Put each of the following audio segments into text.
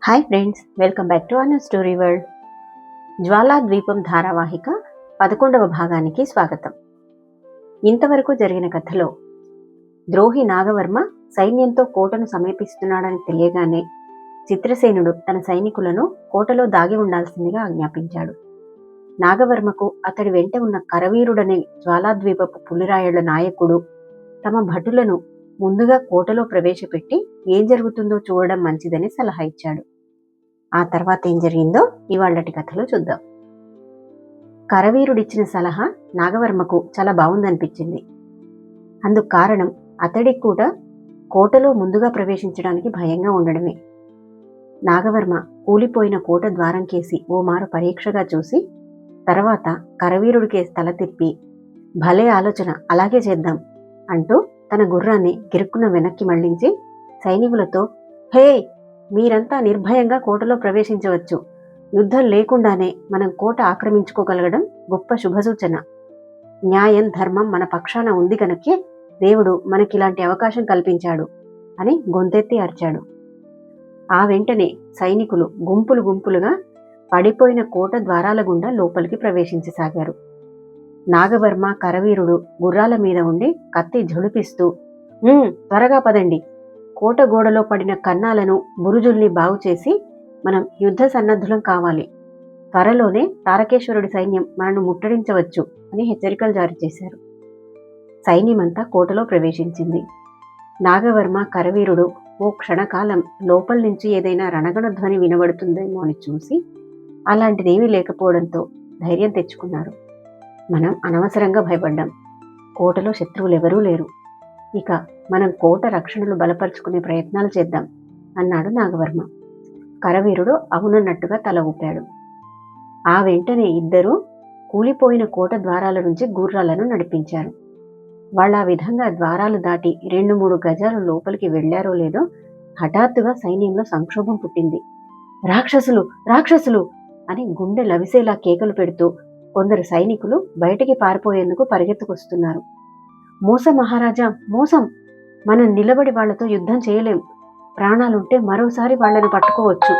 Hi friends, welcome back to Anu story world. జ్వాలా ద్వీపం ధారావాహిక 11వ భాగానికి స్వాగతం. ఇంతవరకు జరిగిన కథలో ద్రోహి నాగవర్మ సైన్యంతో కోటను సమీపిస్తున్నాడని తెలియగానే చిత్రసేనుడు తన సైనికులను కోటలో దాగి ఉండాల్సిందిగా ఆజ్ఞాపించాడు. నాగవర్మకు అతడి వెంట ఉన్న కరవీరుడనే జ్వాలాద్వీపపు పులిరాయుళ్ల నాయకుడు తమ భటులను ముందుగా కోటలో ప్రవేశపెట్టి ఏం జరుగుతుందో చూడడం మంచిదని సలహా ఇచ్చాడు. ఆ తర్వాత ఏం జరిగిందో ఇవాళటి కథలో చూద్దాం. కరవీరుడిచ్చిన సలహా నాగవర్మకు చాలా బాగుందనిపించింది. అందుకు కారణం అతడికి కూడా కోటలో ముందుగా ప్రవేశించడానికి భయంగా ఉండడమే. నాగవర్మ కూలిపోయిన కోట ద్వారం కేసి ఓ మారు పరీక్షగా చూసి తర్వాత కరవీరుడికేసి తల తిప్పి భలే ఆలోచన, అలాగే చేద్దాం అంటూ తన గుర్రాన్ని గిరుక్కున వెనక్కి మళ్లించి సైనికులతో, హే, మీరంతా నిర్భయంగా కోటలో ప్రవేశించవచ్చు. యుద్ధం లేకుండానే మనం కోట ఆక్రమించుకోగలగడం గొప్ప శుభసూచన. న్యాయం ధర్మం మన పక్షాన ఉంది కనుకే దేవుడు మనకిలాంటి అవకాశం కల్పించాడు అని గొంతెత్తి అరిచాడు. ఆ వెంటనే సైనికులు గుంపులు గుంపులుగా పడిపోయిన కోట ద్వారాల గుండా లోపలికి ప్రవేశించసాగారు. నాగవర్మ కరవీరుడు గుర్రాల మీద ఉండి కత్తి ఝుళిపిస్తూ, త్వరగా పదండి, కోట గోడలో పడిన కన్నాలను బురుజుల్ని బాగుచేసి మనం యుద్ధ సన్నద్ధులం కావాలి. త్వరలోనే తారకేశ్వరుడి సైన్యం మనను ముట్టడించవచ్చు అని హెచ్చరికలు జారీ చేశారు. సైన్యమంతా కోటలో ప్రవేశించింది. నాగవర్మ కరవీరుడు ఓ క్షణకాలం లోపల నుంచి ఏదైనా రణగణ ధ్వని వినబడుతుందేమో అని చూసి అలాంటిదేమీ లేకపోవడంతో ధైర్యం తెచ్చుకున్నారు. మనం అనవసరంగా భయపడ్డాం. కోటలో శత్రువులెవరూ లేరు. ఇక మనం కోట రక్షణలు బలపరుచుకునే ప్రయత్నాలు చేద్దాం అన్నాడు నాగవర్మ. కరవీరుడు అవునన్నట్టుగా తల ఊపాడు. ఆ వెంటనే ఇద్దరూ కూలిపోయిన కోట ద్వారాల నుంచి గుర్రాలను నడిపించారు. వాళ్ళ ఆ విధంగా ద్వారాలు దాటి 2-3 గజాలు లోపలికి వెళ్లారో లేదో హఠాత్తుగా సైన్యంలో సంక్షోభం పుట్టింది. రాక్షసులు, రాక్షసులు అని గుండె లవిసేలా కేకలు పెడుతూ కొందరు సైనికులు బయటికి పారిపోయేందుకు పరిగెత్తుకొస్తున్నారు. మోసం మహారాజా, మోసం! మనం నిలబడి వాళ్లతో యుద్ధం చేయలేం. ప్రాణాలుంటే మరోసారి వాళ్లను పట్టుకోవచ్చు.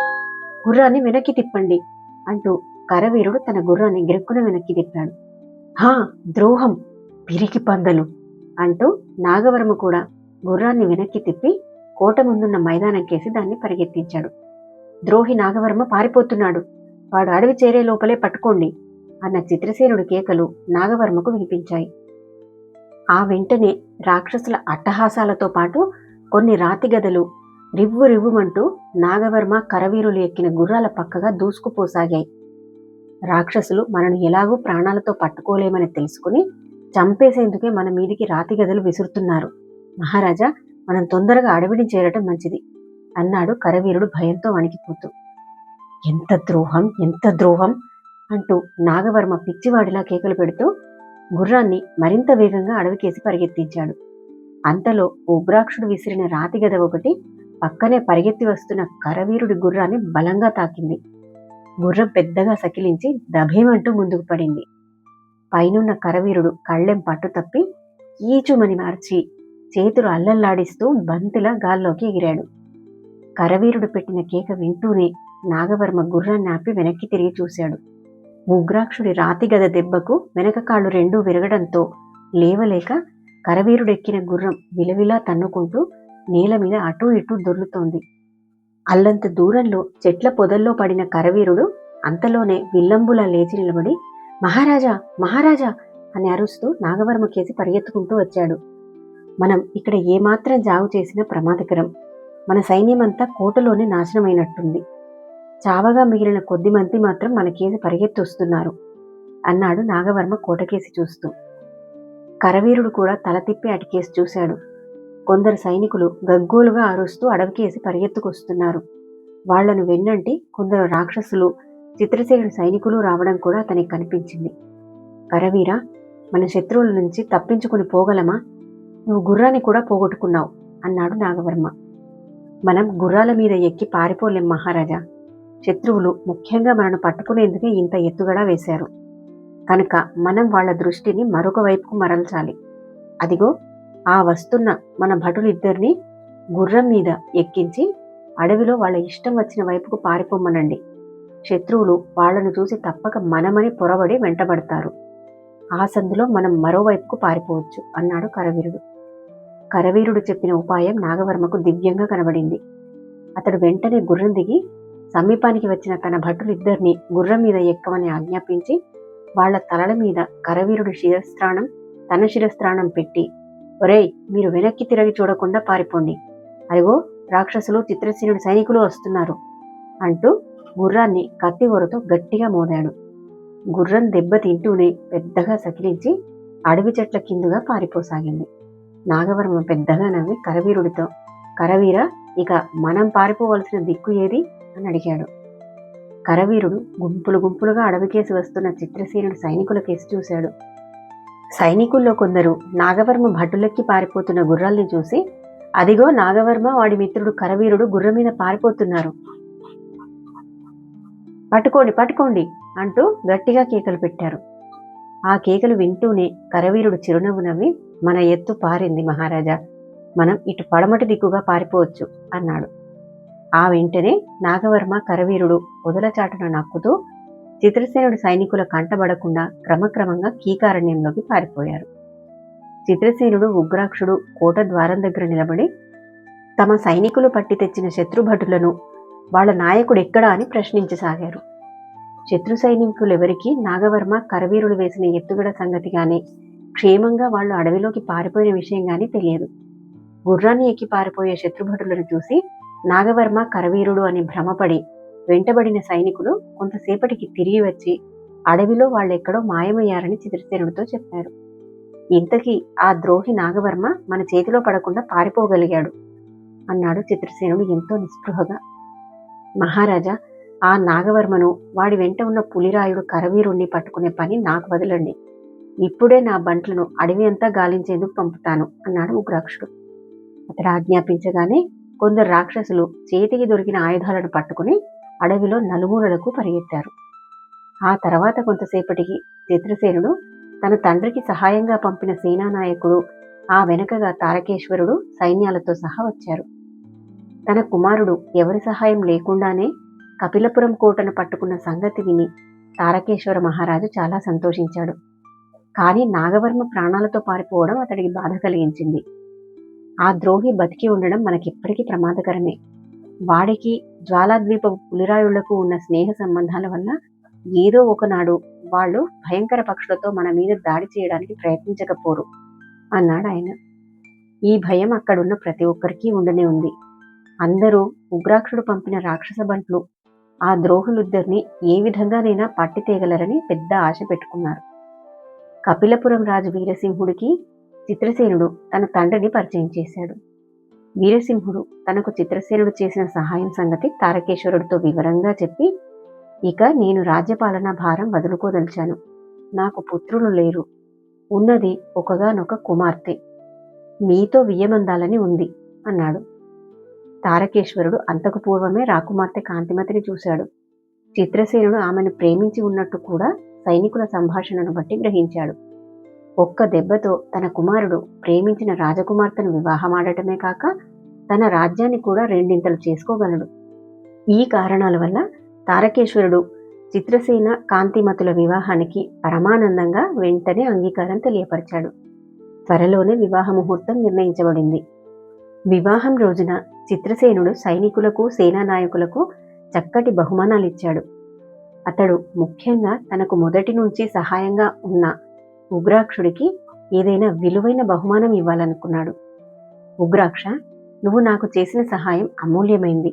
గుర్రాన్ని వెనక్కి తిప్పండి అంటూ కరవీరుడు తన గుర్రాన్ని గిరుక్కున వెనక్కి తిప్పాడు. హా, ద్రోహం, పిరికి పందలు అంటూ నాగవర్మ కూడా గుర్రాన్ని వెనక్కి తిప్పి కోట ముందున్న మైదానం కేసి దాన్ని పరిగెత్తించాడు. ద్రోహి నాగవర్మ పారిపోతున్నాడు, వాడు అడవి చేరే లోపలే పట్టుకోండి అన్న చిత్రసేనుడి కేకలు నాగవర్మకు వినిపించాయి. ఆ వెంటనే రాక్షసుల అట్టహాసాలతో పాటు కొన్ని రాతి గదలు రివ్వు రివ్వుమంటూ నాగవర్మ కరవీరులు ఎక్కిన గుర్రాల పక్కగా దూసుకుపోసాగాయి. రాక్షసులు మనను ఎలాగూ ప్రాణాలతో పట్టుకోలేమని తెలుసుకుని చంపేసేందుకే మన మీదికి రాతి గదలు విసురుతున్నారు. మహారాజా, మనం తొందరగా అడవిని చేరటం మంచిది అన్నాడు కరవీరుడు భయంతో వణికిపోతూ. ఎంత ద్రోహం, ఎంత ద్రోహం అంటూ నాగవర్మ పిచ్చివాడిలా కేకలు పెడుతూ గుర్రాన్ని మరింత వేగంగా అడవికేసి పరిగెత్తించాడు. అంతలో ఉగ్రాక్షుడు విసిరిన రాతి గద ఒకటి పక్కనే పరిగెత్తి వస్తున్న కరవీరుడి గుర్రాన్ని బలంగా తాకింది. గుర్రం పెద్దగా సకిలించి దభేమంటూ ముందుకు పడింది. పైనున్న కరవీరుడు కళ్ళెం పట్టు తప్పి ఈచుమని మార్చి చేతులు అల్లల్లాడిస్తూ బంతిలా గాల్లోకి ఎగిరాడు. కరవీరుడు పెట్టిన కేక వింటూనే నాగవర్మ గుర్రాన్ని ఆపి వెనక్కి తిరిగి చూశాడు. ఉగ్రాక్షుడి రాతి గద దెబ్బకు వెనక కాళ్ళు రెండూ విరగడంతో లేవలేక కరవీరుడెక్కిన గుర్రం విలవిలా తన్నుకుంటూ నేల మీద అటూ ఇటూ దొర్లుతోంది. అల్లంత దూరంలో చెట్ల పొదల్లో పడిన కరవీరుడు అంతలోనే విల్లంబులా లేచి నిలబడి, మహారాజా, మహారాజా అని అరుస్తూ నాగవర్మ కేసి పరిగెత్తుకుంటూ వచ్చాడు. మనం ఇక్కడ ఏమాత్రం జాగు చేసినా ప్రమాదకరం. మన సైన్యమంతా కోటలోనే నాశనమైనట్టుంది. చావగా మిగిలిన కొద్ది మంది మాత్రం మన కేసి పరిగెత్తి వస్తున్నారు అన్నాడు నాగవర్మ కోటకేసి చూస్తూ. కరవీరుడు కూడా తల తిప్పి అటుకేసి చూశాడు. కొందరు సైనికులు గగ్గోలుగా అరుస్తూ అడవికేసి పరిగెత్తుకొస్తున్నారు. వాళ్లను వెన్నంటి కొందరు రాక్షసులు, చిత్రసేనుడి సైనికులు రావడం కూడా అతనికి కనిపించింది. కరవీరా, మన శత్రువుల నుంచి తప్పించుకుని పోగలమా? నువ్వు గుర్రాన్ని కూడా పోగొట్టుకున్నావు అన్నాడు నాగవర్మ. మనం గుర్రాల మీద ఎక్కి పారిపోలేం మహారాజా. శత్రువులు ముఖ్యంగా మనను పట్టుకునేందుకే ఇంత ఎత్తుగడ వేశారు కనుక మనం వాళ్ల దృష్టిని మరొక వైపుకు మరల్చాలి. అదిగో ఆ వస్తున్న మన భటులిద్దరినీ గుర్రం మీద ఎక్కించి అడవిలో వాళ్ళ ఇష్టం వచ్చిన వైపుకు పారిపోమ్మనండి. శత్రువులు వాళ్లను చూసి తప్పక మనమని పొరబడి వెంటబడతారు. ఆ సందులో మనం మరోవైపుకు పారిపోవచ్చు అన్నాడు కరవీరుడు. కరవీరుడు చెప్పిన ఉపాయం నాగవర్మకు దివ్యంగా కనబడింది. అతడు వెంటనే గుర్రం దిగి సమీపానికి వచ్చిన తన భటులిద్దరినీ గుర్రం మీద ఎక్కమని ఆజ్ఞాపించి వాళ్ల తలల మీద కరవీరుడి శిరస్త్రాణం తన శిరస్త్రాణం పెట్టి, ఒరేయ్, మీరు వెనక్కి తిరిగి చూడకుండా పారిపోండి. అదిగో రాక్షసులు చిత్రసేనుడి సైనికులు వస్తున్నారు అంటూ గుర్రాన్ని కత్తివరతో గట్టిగా మోదాడు. గుర్రం దెబ్బ తింటూనే పెద్దగా సకిలించి అడవి చెట్ల కిందుగా పారిపోసాగింది. నాగవర్మ పెద్దగా నవ్వి కరవీరుడితో, కరవీర, ఇక మనం పారిపోవలసిన దిక్కు ఏది అని అడిగాడు. కరవీరుడు గుంపులు గుంపులుగా అడవికేసి వస్తున్న చిత్రసేనుడి సైనికుల కేసి చూశాడు. సైనికుల్లో కొందరు నాగవర్మ భటులెక్కి పారిపోతున్న గుర్రాల్ని చూసి, అదిగో నాగవర్మ వాడి మిత్రుడు కరవీరుడు గుర్రం మీద పారిపోతున్నారు, పట్టుకోండి పట్టుకోండి అంటూ గట్టిగా కేకలు పెట్టారు. ఆ కేకలు వింటూనే కరవీరుడు చిరునవ్వు నవ్వి, మన ఎత్తు పారింది మహారాజా, మనం ఇటు పడమటి దిక్కుగా పారిపోవచ్చు అన్నాడు. ఆ వెంటనే నాగవర్మ కరవీరుడు పొదలచాటున నక్కుతూ చిత్రసేనుడి సైనికుల కంటబడకుండా క్రమక్రమంగా కీకారణ్యంలోకి పారిపోయారు. చిత్రసేనుడు ఉగ్రాక్షుడు కోట ద్వారం దగ్గర నిలబడి తమ సైనికులు పట్టి తెచ్చిన శత్రుభటులను వాళ్ళ నాయకుడు ఎక్కడా అని ప్రశ్నించసాగారు. శత్రు సైనికులెవరికీ నాగవర్మ కరవీరుడు వేసిన ఎత్తుగడ సంగతి గాని, క్షేమంగా వాళ్ళు అడవిలోకి పారిపోయిన విషయం గాని తెలియదు. గుర్రాన్ని ఎక్కి పారిపోయే శత్రుభటులను చూసి నాగవర్మ కరవీరుడు అని భ్రమపడి వెంటబడిన సైనికులు కొంతసేపటికి తిరిగి వచ్చి అడవిలో వాళ్ళెక్కడో మాయమయ్యారని చిత్రసేనుడితో చెప్పారు. ఇంతకీ ఆ ద్రోహి నాగవర్మ మన చేతిలో పడకుండా పారిపోగలిగాడు అన్నాడు చిత్రసేనుడు ఎంతో నిస్పృహగా. మహారాజా, ఆ నాగవర్మను వాడి వెంట ఉన్న పులిరాయుడు కరవీరుణ్ణి పట్టుకునే పని నాకు వదలండి. ఇప్పుడే నా బంట్లను అడవి అంతా గాలించేందుకు పంపుతాను అన్నాడు ఉగ్రాక్షుడు. అతడు ఆజ్ఞాపించగానే కొందరు రాక్షసులు చేతికి దొరికిన ఆయుధాలను పట్టుకుని అడవిలో నలుమూలలకు పరిగెత్తారు. ఆ తర్వాత కొంతసేపటికి చిత్రసేనుడు తన తండ్రికి సహాయంగా పంపిన సేనానాయకుడు, ఆ వెనకగా తారకేశ్వరుడు సైన్యాలతో సహా వచ్చారు. తన కుమారుడు ఎవరి సహాయం లేకుండానే కపిలపురం కోటను పట్టుకున్న సంగతి విని తారకేశ్వర మహారాజు చాలా సంతోషించాడు. కానీ నాగవర్మ ప్రాణాలతో పారిపోవడం అతడికి బాధ కలిగించింది. ఆ ద్రోహి బతికి ఉండడం మనకెప్పటికీ ప్రమాదకరమే. వాడికి జ్వాలాద్వీపపు పులిరాయుళ్లకు ఉన్న స్నేహ సంబంధాల వల్ల ఏదో ఒకనాడు వాళ్ళు భయంకర పక్షులతో మన మీద దాడి చేయడానికి ప్రయత్నించకపోరు అన్నాడు ఆయన. ఈ భయం అక్కడున్న ప్రతి ఒక్కరికి ఉండనే ఉంది. అందరూ ఉగ్రాక్షుడు పంపిన రాక్షస బంట్లు ఆ ద్రోహులిద్దరిని ఏ విధంగానైనా పట్టి తేగలరని పెద్ద ఆశ పెట్టుకున్నారు. కపిలపురం రాజు వీరసింహుడికి చిత్రసేనుడు తన తండ్రిని పరిచయం చేశాడు. వీరసింహుడు తనకు చిత్రసేనుడు చేసిన సహాయం సంగతి తారకేశ్వరుడితో వివరంగా చెప్పి, ఇక నేను రాజ్యపాలనా భారం వదులుకోదలిచాను. నాకు పుత్రులు లేరు, ఉన్నది ఒకగానొక కుమార్తె, మీతో వియ్యమందాలని ఉంది అన్నాడు. తారకేశ్వరుడు అంతకు పూర్వమే రాకుమార్తె కాంతిమతిని చూశాడు. చిత్రసేనుడు ఆమెను ప్రేమించి ఉన్నట్టు కూడా సైనికుల సంభాషణను బట్టి గ్రహించాడు. ఒక్క దెబ్బతో తన కుమారుడు ప్రేమించిన రాజకుమార్తెను వివాహమాడటమే కాక తన రాజ్యాన్ని కూడా రెండింతలు చేసుకోగలడు. ఈ కారణాల వల్ల తారకేశ్వరుడు చిత్రసేన కాంతిమతుల వివాహానికి పరమానందంగా వెంటనే అంగీకారం తెలియపరిచాడు. త్వరలోనే వివాహ ముహూర్తం నిర్ణయించబడింది. వివాహం రోజున చిత్రసేనుడు సైనికులకు సేనానాయకులకు చక్కటి బహుమానాలిచ్చాడు. అతడు ముఖ్యంగా తనకు మొదటి నుంచి సహాయంగా ఉన్న ఉగ్రాక్షుడికి ఏదైనా విలువైన బహుమానం ఇవ్వాలనుకున్నాడు. ఉగ్రాక్ష, నువ్వు నాకు చేసిన సహాయం అమూల్యమైంది.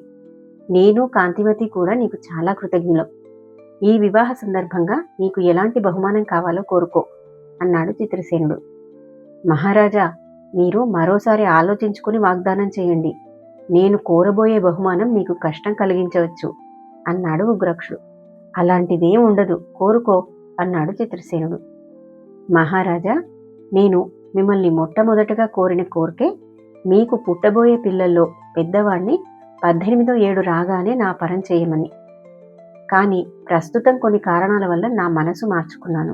నేను కాంతిమతి కూడా నీకు చాలా కృతజ్ఞులం. ఈ వివాహ సందర్భంగా నీకు ఎలాంటి బహుమానం కావాలో కోరుకో అన్నాడు చిత్రసేనుడు. మహారాజా, మీరు మరోసారి ఆలోచించుకుని వాగ్దానం చేయండి. నేను కోరబోయే బహుమానం మీకు కష్టం కలిగించవచ్చు అన్నాడు ఉగ్రాక్షుడు. అలాంటిదేం ఉండదు, కోరుకో అన్నాడు చిత్రసేనుడు. మహారాజా, నేను మిమ్మల్ని మొట్టమొదటగా కోరిన కోరికే మీకు పుట్టబోయే పిల్లల్లో పెద్దవాణ్ణి 18వ ఏడు రాగానే నా పరం చేయమని. కానీ ప్రస్తుతం కొన్ని కారణాల వల్ల నా మనసు మార్చుకున్నాను.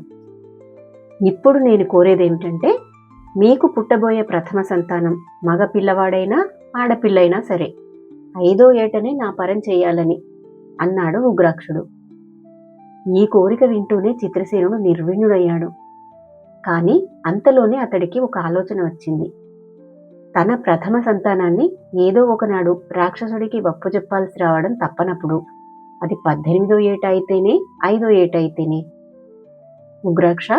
ఇప్పుడు నేను కోరేదేమిటంటే, మీకు పుట్టబోయే ప్రథమ సంతానం మగ పిల్లవాడైనా ఆడపిల్లైనా సరే, 5వ ఏటనే నా పరం చేయాలని అన్నాడు ఉగ్రాక్షుడు. ఈ కోరిక వింటూనే చిత్రసేనుడు నిర్విణ్ణుడయ్యాడు. కాని అంతలోనే అతడికి ఒక ఆలోచన వచ్చింది. తన ప్రథమ సంతానాన్ని ఏదో ఒకనాడు రాక్షసుడికి వప్పు చెప్పాల్సి రావడం తప్పనప్పుడు అది 18వ ఏట అయితేనే 5వ ఏట అయితేనే. ఉగ్రాక్ష,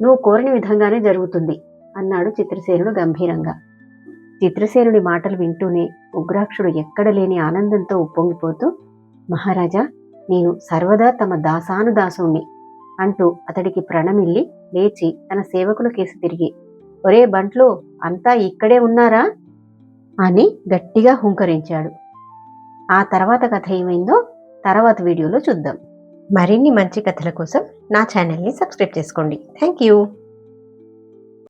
నువ్వు కోరిన విధంగానే జరుగుతుంది అన్నాడు చిత్రసేనుడు గంభీరంగా. చిత్రసేనుడి మాటలు వింటూనే ఉగ్రాక్షుడు ఎక్కడ లేని ఆనందంతో ఉప్పొంగిపోతూ, మహారాజా, నేను సర్వదా తమ దాసానుదాసుణ్ణి అంటూ అతడికి ప్రణమిల్లి లేచి తన సేవకుల కేసి తిరిగి, ఒరే బంట్లు, అంతా ఇక్కడే ఉన్నారా అని గట్టిగా హుంకరించాడు. ఆ తర్వాత కథ ఏమైందో తర్వాత వీడియోలో చూద్దాం. మరిన్ని మంచి కథల కోసం నా ఛానల్ని సబ్స్క్రైబ్ చేసుకోండి. Thank you.